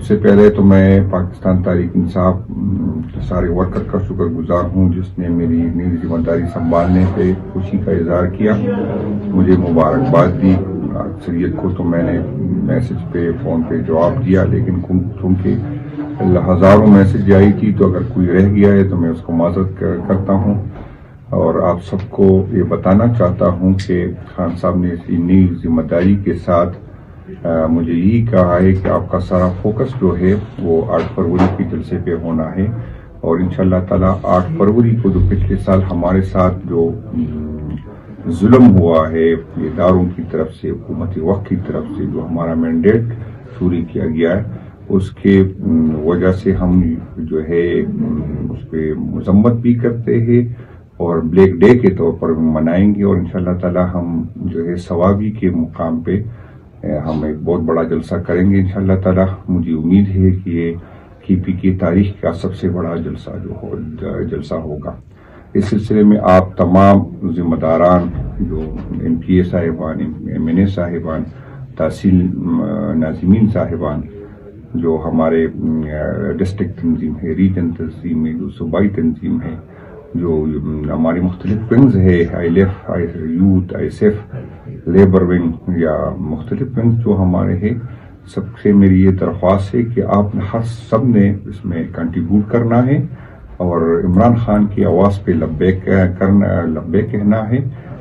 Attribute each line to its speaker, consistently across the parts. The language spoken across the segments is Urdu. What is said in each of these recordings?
Speaker 1: سب سے پہلے تو میں پاکستان تحریک انصاف سارے ورکر کا شکر گزار ہوں جس نے میری نئی ذمہ داری سنبھالنے پہ خوشی کا اظہار کیا، مجھے مبارکباد دی۔ اکثریت کو تو میں نے میسج پہ فون پہ جواب دیا، لیکن چونکہ ہزاروں میسج آئی تھی تو اگر کوئی رہ گیا ہے تو میں اس کو معذرت کرتا ہوں، اور آپ سب کو یہ بتانا چاہتا ہوں کہ خان صاحب نے اسی نئی ذمہ داری کے ساتھ مجھے یہی کہا ہے کہ آپ کا سارا فوکس جو ہے وہ 8 فروری کے جلسے پہ ہونا ہے، اور انشاءاللہ تعالی 8 فروری کو جو پچھلے سال ہمارے ساتھ جو ظلم ہوا ہے اداروں کی طرف سے، حکومت وقت کی طرف سے جو ہمارا مینڈیٹ چوری کیا گیا ہے، اس کے وجہ سے ہم جو ہے اس پہ مذمت بھی کرتے ہیں اور بلیک ڈے کے طور پر منائیں گے، اور انشاءاللہ تعالی ہم جو ہے ثوابی کے مقام پہ ہم ایک بہت بڑا جلسہ کریں گے انشاءاللہ تعالی۔ مجھے امید ہے کہ یہ KP کی تاریخ کا سب سے بڑا جلسہ ہوگا۔ اس سلسلے میں آپ تمام ذمہ داران جو MPA صاحبان، MNA صاحبان، تحصیل ناظمین صاحبان، جو ہمارے ڈسٹرکٹ تنظیم ہے، ریجن تنظیم ہے، جو صوبائی تنظیم ہے، جو ہماری مختلف ونگز ہے، ILF، youth, ISF، labour wing یا مختلف ونگ جو ہمارے ہیں، سب سے میری یہ درخواست ہے کہ آپ سب نے اس میں کنٹریبیوٹ کرنا ہے اور عمران خان کی آواز پہ لبیک کہنا ہے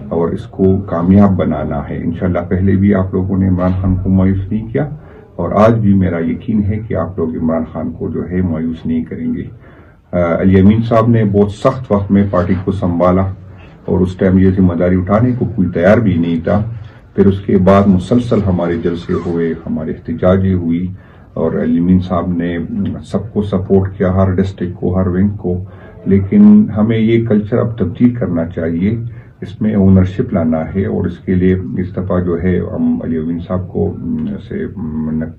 Speaker 1: اور اس کو کامیاب بنانا ہے۔ انشاءاللہ پہلے بھی آپ لوگوں نے عمران خان کو مایوس نہیں کیا، اور آج بھی میرا یقین ہے کہ آپ لوگ عمران خان کو جو ہے مایوس نہیں کریں گے۔ علی امین صاحب نے بہت سخت وقت میں پارٹی کو سنبھالا، اور اس ٹائم یہ ذمہ داری اٹھانے کو کوئی تیار بھی نہیں تھا۔ پھر اس کے بعد مسلسل ہمارے جلسے ہوئے، ہمارے احتجاجی ہوئی، اور علی امین صاحب نے سب کو سپورٹ کیا، ہر ڈسٹرکٹ کو، ہر ونگ کو۔ لیکن ہمیں یہ کلچر اب تبدیل کرنا چاہیے، اس میں اونرشپ لانا ہے، اور اس کے لیے اس دفعہ جو ہے ہم علی امین صاحب کو سے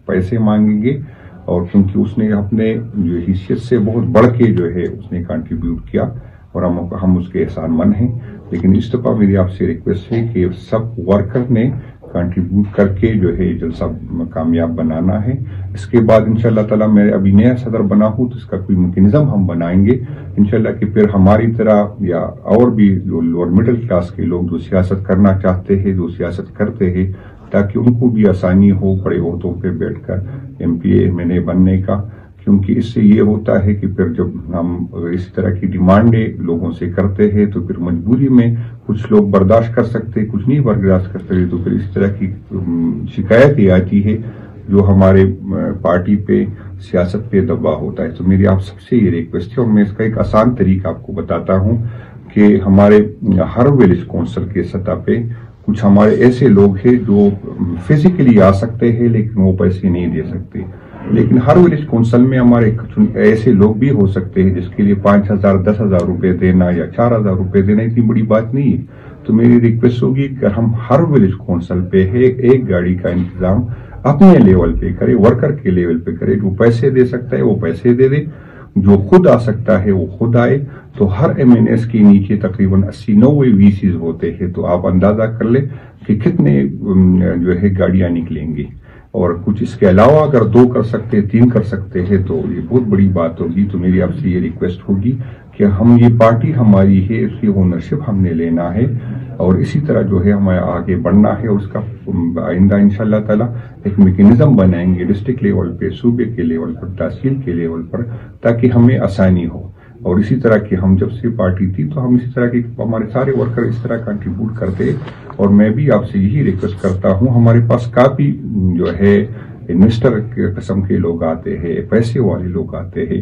Speaker 1: پیسے مانگیں گے، اور کیونکہ اس نے اپنے جو حیثیت سے بہت بڑھ کے جو ہے اس نے کنٹریبیوٹ کیا، اور ہم اس کے احسان مند ہیں۔ لیکن اس دفعہ میری آپ سے ریکویسٹ ہے کہ سب ورکر نے کنٹریبیوٹ کر کے جو ہے جلسہ کامیاب بنانا ہے۔ اس کے بعد انشاءاللہ تعالی میں ابھی نیا صدر بنا ہوں تو اس کا کوئی میکینزم ہم بنائیں گے انشاءاللہ، کہ پھر ہماری طرح یا اور بھی جو لوور مڈل کلاس کے لوگ جو سیاست کرنا چاہتے ہیں، جو سیاست کرتے ہیں، تاکہ ان کو بھی آسانی ہو بڑے عہدوں پہ بیٹھ کر MPA MNA بننے کا۔ کیونکہ اس سے یہ ہوتا ہے کہ پھر جب ہم اس طرح کی ڈیمانڈیں لوگوں سے کرتے ہیں تو پھر مجبوری میں کچھ لوگ برداشت کر سکتے، کچھ نہیں برداشت کرتے، تو پھر اس طرح کی شکایتیں آتی ہے جو ہمارے پارٹی پہ، سیاست پہ دباؤ ہوتا ہے۔ تو میری آپ سب سے یہ ریکویسٹ ہے، اور میں اس کا ایک آسان طریقہ آپ کو بتاتا ہوں کہ ہمارے ہر ولیج کونسل کے سطح پہ کچھ ہمارے ایسے لوگ ہیں جو فزیکلی آ سکتے ہیں لیکن وہ پیسے نہیں دے سکتے، لیکن ہر ولیج کونسل میں ہمارے ایسے لوگ بھی ہو سکتے ہیں جس کے لیے 5,000 10,000 روپے دینا یا 4,000 روپے دینا اتنی بڑی بات نہیں ہے۔ تو میری ریکویسٹ ہوگی کہ ہم ہر ولیج کونسل پہ ایک گاڑی کا انتظام اپنے لیول پہ کرے، ورکر کے لیول پہ کرے، جو پیسے دے سکتا ہے وہ پیسے دے دے، جو خود آ سکتا ہے وہ خود آئے۔ تو ہر MNS کے نیچے تقریباً 80-90 VCs ہوتے ہیں، تو آپ اندازہ کر لیں کہ کتنے جو ہے گاڑیاں نکلیں گی، اور کچھ اس کے علاوہ اگر 2 کر سکتے، 3 کر سکتے ہیں تو یہ بہت بڑی بات ہوگی۔ تو میری آپ سے یہ ریکویسٹ ہوگی کہ ہم یہ پارٹی ہماری ہے، اس کی اونرشپ ہم نے لینا ہے، اور اسی طرح جو ہے ہمیں آگے بڑھنا ہے، اور اس کا آئندہ انشاءاللہ تعالی ایک میکینزم بنائیں گے ڈسٹرکٹ لیول پہ، صوبے کے لیول پر، تحصیل کے لیول پر، تاکہ ہمیں آسانی ہو۔ اور اسی طرح کی ہم جب سے پارٹی تھی تو ہم اسی طرح کی ہمارے سارے ورکر اس طرح کنٹریبیوٹ کرتے، اور میں بھی آپ سے یہی ریکویسٹ کرتا ہوں، ہمارے پاس کافی جو ہے انویسٹر قسم کے لوگ آتے ہیں، پیسے والے لوگ آتے ہیں،